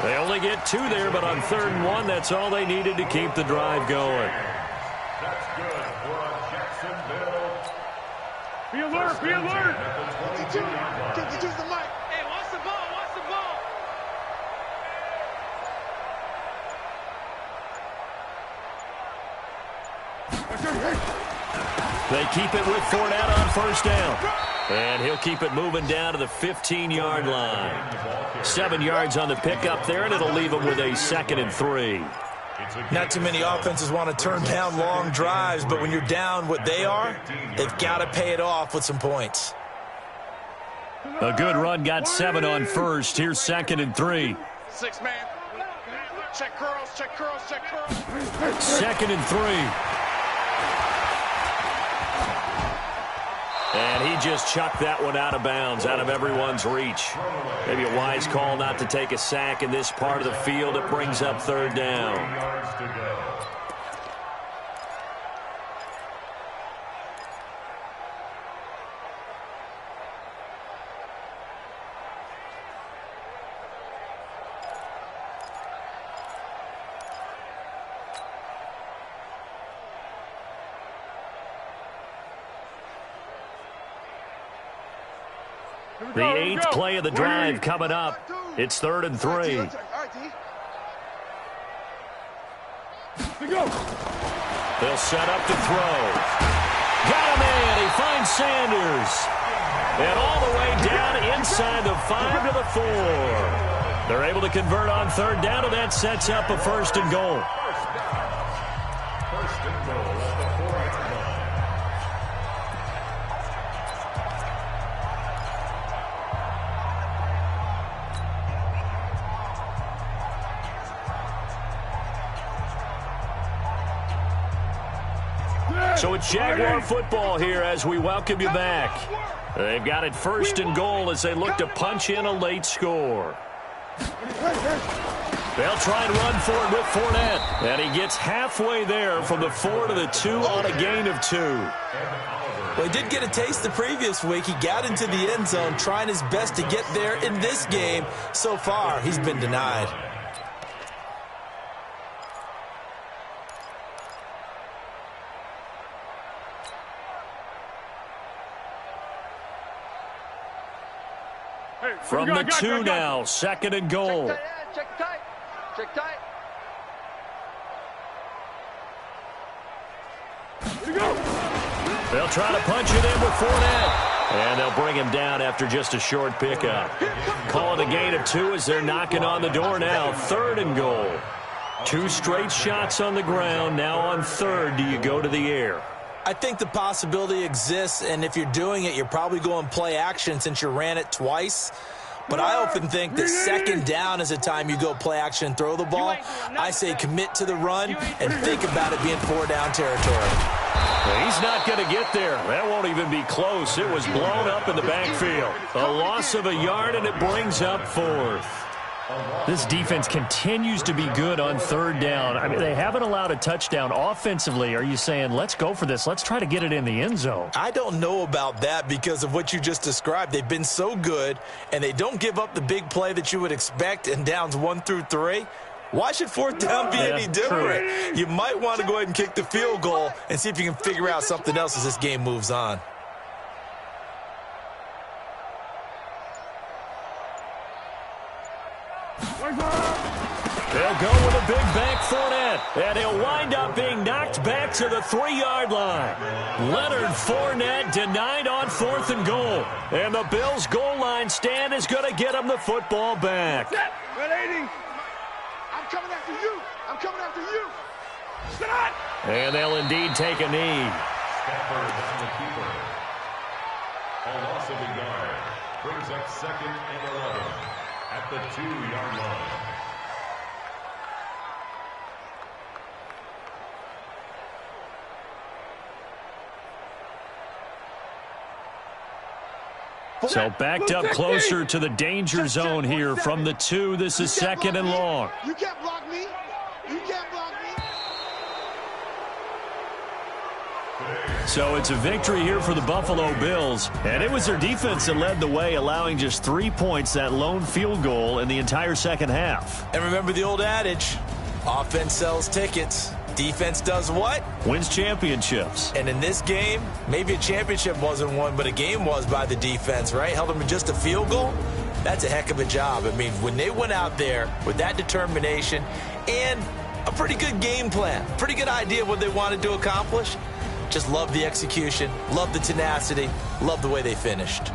They only get 2 there, but on 3rd and 1, that's all they needed to keep the drive going. That's good for a Jacksonville. Be alert. 52's the mic. Hey, watch the ball. They keep it with Fournette on 1st down. And he'll keep it moving down to the 15-yard line. 7 yards on the pickup there, and it'll leave them with a 2nd and 3. Not too many offenses want to turn down long drives, but when you're down what they are, they've got to pay it off with some points. A good run got 7 on 1st. Here's 2nd and 3. 6 man. Check curls. 2nd and 3. And he just chucked that one out of bounds, out of everyone's reach. Maybe a wise call not to take a sack in this part of the field. It brings up 3rd down. The 8th play of the drive coming up. It's 3rd and 3. They'll set up to throw. Got him in. He finds Sanders. And all the way down inside the 5 to the 4. They're able to convert on 3rd down, and that sets up a 1st and goal. 1st and goal at the 4-yard line. So it's Jaguar football here as we welcome you back. They've got it 1st and goal as they look to punch in a late score. They'll try and run for it with Fournette. And he gets halfway there from the 4 to the 2 on a gain of 2. Well, he did get a taste the previous week. He got into the end zone trying his best to get there in this game. So far, he's been denied. From the 2 now, 2nd and goal. Check tight. They'll try to punch it in with Fournette. And they'll bring him down after just a short pickup. Call it a gain of 2 as they're knocking on the door now. 3rd and goal. 2 straight shots on the ground. Now on 3rd, do you go to the air? I think the possibility exists, and if you're doing it, you're probably going play action since you ran it twice. But I often think that 2nd down is a time you go play action and throw the ball. I say commit to the run and think about it being 4-down territory. He's not going to get there. That won't even be close. It was blown up in the backfield. A loss of a yard, and it brings up 4th. This defense continues to be good on 3rd down. I mean, they haven't allowed a touchdown offensively. Are you saying, let's go for this? Let's try to get it in the end zone. I don't know about that because of what you just described. They've been so good, and they don't give up the big play that you would expect in downs 1 through 3. Why should fourth down be any different? True. You might want to go ahead and kick the field goal and see if you can figure out something else as this game moves on. They'll go with a big bank Fournette, and he'll wind up being knocked back to the 3-yard line. Leonard Fournette denied on 4th and goal, and the Bills' goal line stand is going to get him the football back. Red 80. I'm coming after you. I'm coming after you. Stop. And they'll indeed take a knee. Stafford on the keeper. A loss of a yard. Brings up 2nd and 11 at the 2-yard line. So backed up closer to the danger zone here from the 2. This is 2nd and long. You can't block me. You can't block me. So it's a victory here for the Buffalo Bills. And it was their defense that led the way, allowing just 3 points, that lone field goal in the entire second half. And remember the old adage, offense sells tickets. Defense does what? Wins championships. And in this game, maybe a championship wasn't won, but a game was by the defense, right? Held them to just a field goal. That's a heck of a job. I mean, when they went out there with that determination and a pretty good game plan, pretty good idea of what they wanted to accomplish, just love the execution, love the tenacity, love the way they finished.